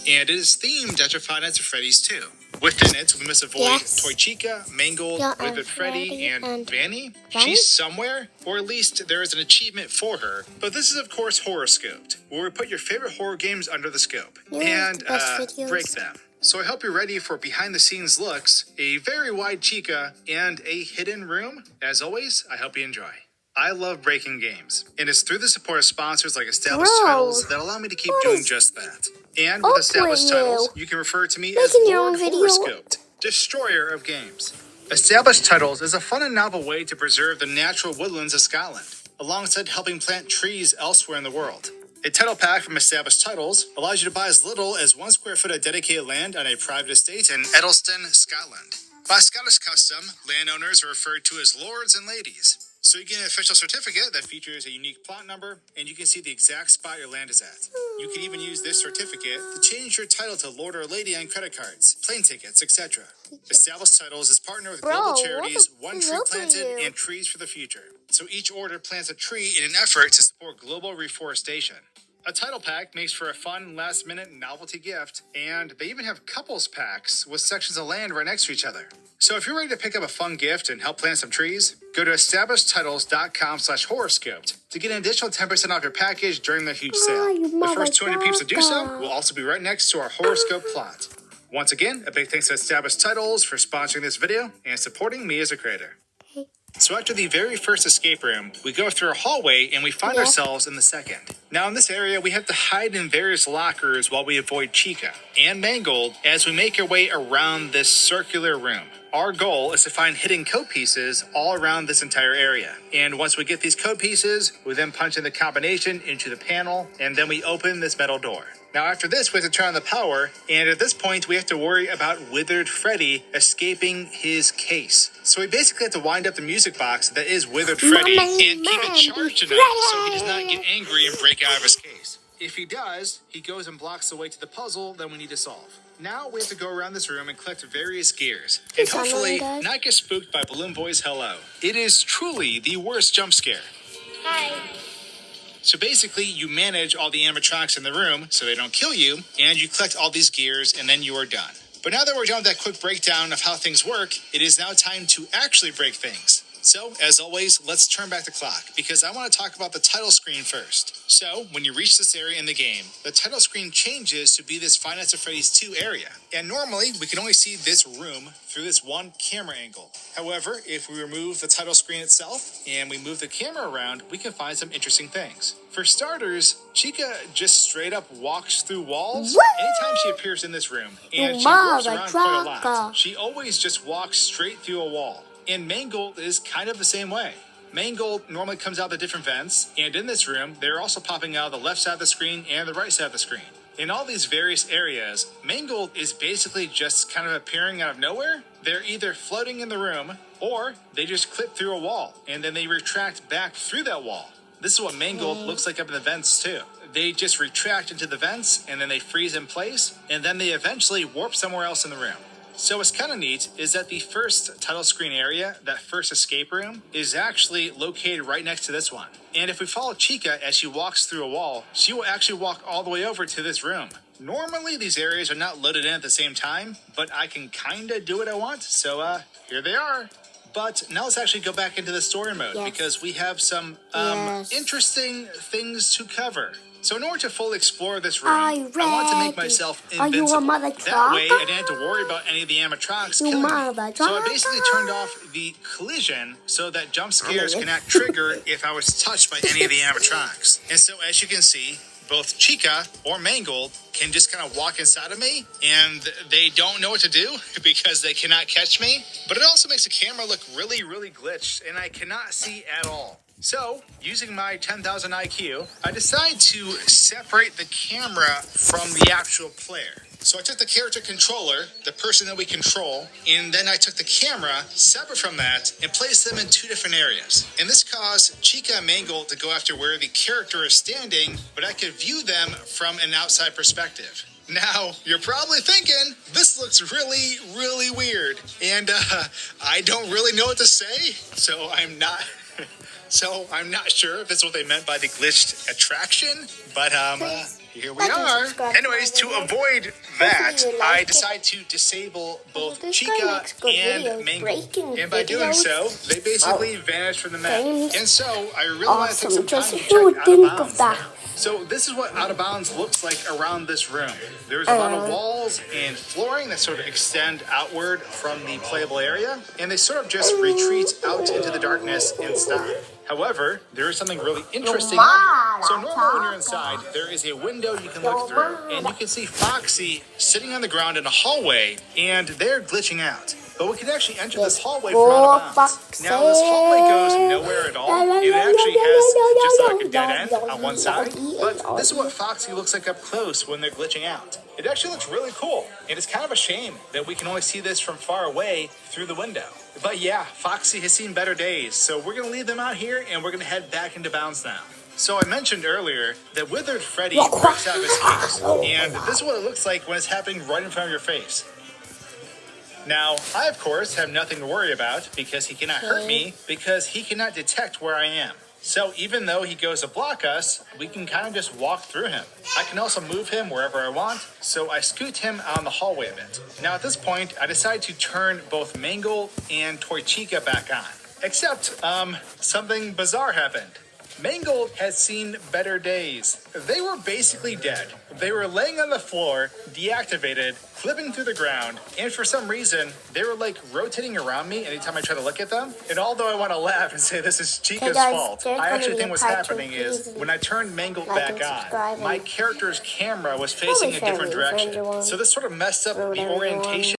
and it is themed after Five Nights at Freddy's 2. Within it, we must avoid Toy Chica, Mangled, Withered Freddy, and Vanny. She's somewhere, or at least there is an achievement for her. But this is, of course, Horoscoped, where we put your favorite horror games under the scope and break them. So I hope you're ready for behind-the-scenes looks, a very wide Chica, and a hidden room. As always, I hope you enjoy. I love breaking games, and it's through the support of sponsors like Established Titles that allow me to keep doing just that. And with Established Titles, you can refer to me as Lord Horoscoped, Destroyer of Games. Established Titles is a fun and novel way to preserve the natural woodlands of Scotland, alongside helping plant trees elsewhere in the world. A title pack from Established Titles allows you to buy as little as 1 square foot of dedicated land on a private estate in Edelston, Scotland. By Scottish custom, landowners are referred to as lords and ladies. So you get an official certificate that features a unique plot number, and you can see the exact spot your land is at. You can even use this certificate to change your title to Lord or Lady on credit cards, plane tickets, etc. Established Titles is partnered with global charities One Tree Planted and Trees for the Future. So each order plants a tree in an effort to support global reforestation. A title pack makes for a fun last-minute novelty gift, and they even have couples packs with sections of land right next to each other. So if you're ready to pick up a fun gift and help plant some trees, go to establishedtitles.com/horoscoped to get an additional 10% off your package during the huge sale. The first 200 peeps to do so will also be right next to our horoscope plot. Once again, a big thanks to Established Titles for sponsoring this video and supporting me as a creator. So after the very first escape room, we go through a hallway and we find ourselves in the second. Now in this area, we have to hide in various lockers while we avoid Chica and Mangled as we make our way around this circular room. Our goal is to find hidden code pieces all around this entire area. And once we get these code pieces, we then punch in the combination into the panel, and then we open this metal door. Now after this, we have to turn on the power, and at this point, we have to worry about Withered Freddy escaping his case. So we basically have to wind up the music box that is Withered Freddy and keep it charged enough so he does not get angry and break out of his case. If he does, he goes and blocks the way to the puzzle that we need to solve. Now we have to go around this room and collect various gears, and hopefully not get spooked by Balloon Boy's hello. It is truly the worst jump scare. Hi. So basically, you manage all the animatronics in the room so they don't kill you, and you collect all these gears, and then you are done. But now that we're done with that quick breakdown of how things work, it is now time to actually break things. So, as always, let's turn back the clock, because I want to talk about the title screen first. So, when you reach this area in the game, the title screen changes to be this Five Nights at Freddy's 2 area. And normally, we can only see this room through this one camera angle. However, if we remove the title screen itself, and we move the camera around, we can find some interesting things. For starters, Chica just straight up walks through walls anytime she appears in this room, and she moves around quite a lot. She always just walks straight through a wall. And Mangled is kind of the same way. Mangled normally comes out the different vents, and in this room, they're also popping out the left side of the screen and the right side of the screen. In all these various areas, Mangled is basically just kind of appearing out of nowhere. They're either floating in the room, or they just clip through a wall, and then they retract back through that wall. This is what Mangled looks like up in the vents, too. They just retract into the vents, and then they freeze in place, and then they eventually warp somewhere else in the room. So what's kind of neat is that the first title screen area, that first escape room, is actually located right next to this one. And if we follow Chica as she walks through a wall, she will actually walk all the way over to this room. Normally, these areas are not loaded in at the same time, but I can kind of do what I want, so here they are. But now let's actually go back into the story mode, because we have some interesting things to cover. So in order to fully explore this room, I want to make myself invincible. That way, I didn't have to worry about any of the animatronics killing me. So I basically turned off the collision so that jump scares cannot trigger if I was touched by any of the animatronics. And so as you can see, both Chica or Mangled can just kind of walk inside of me, and they don't know what to do because they cannot catch me. But it also makes the camera look really, really glitched, and I cannot see at all. So, using my 10,000 IQ, I decided to separate the camera from the actual player. So I took the character controller, the person that we control, and then I took the camera, separate from that, and placed them in 2 different areas. And this caused Chica and Mangled to go after where the character is standing, but I could view them from an outside perspective. Now, you're probably thinking, this looks really, really weird, and I don't really know what to say, so I'm not sure if that's what they meant by the glitched attraction, but here we are. Anyways, to avoid that, I decided to disable both Chica and Mangle. And by doing so, they basically vanished from the map. And so, I really want to take some time to check out of bounds. So this is what out of bounds looks like around this room. There's a lot of walls and flooring that sort of extend outward from the playable area, and they sort of just retreat out into the darkness and stop. However, there is something really interesting out here. So normally when you're inside, there is a window you can look through, and you can see Foxy sitting on the ground in a hallway, and they're glitching out. But we can actually enter this hallway from out of bounds. Now this hallway goes nowhere at all. It actually has just like a dead end on one side. But this is what Foxy looks like up close when they're glitching out. It actually looks really cool. And it's kind of a shame that we can only see this from far away through the window. But yeah, Foxy has seen better days. So we're going to leave them out here and we're going to head back into bounds now. So I mentioned earlier that Withered Freddy breaks out of his case. And this is what it looks like when it's happening right in front of your face. Now, I of course have nothing to worry about because he cannot hurt me because he cannot detect where I am. So even though he goes to block us, we can kind of just walk through him. I can also move him wherever I want, so I scoot him out on the hallway a bit. Now at this point, I decide to turn both Mangle and Toy Chica back on. Except, something bizarre happened. Mangold has seen better days. They were basically dead. They were laying on the floor, deactivated, flipping through the ground, and for some reason, they were like rotating around me anytime I try to look at them. And although I want to laugh and say this is Chica's fault, I actually think what's happening is when I turned Mangold back on, my character's camera was facing a different direction. So this sort of messed up the orientation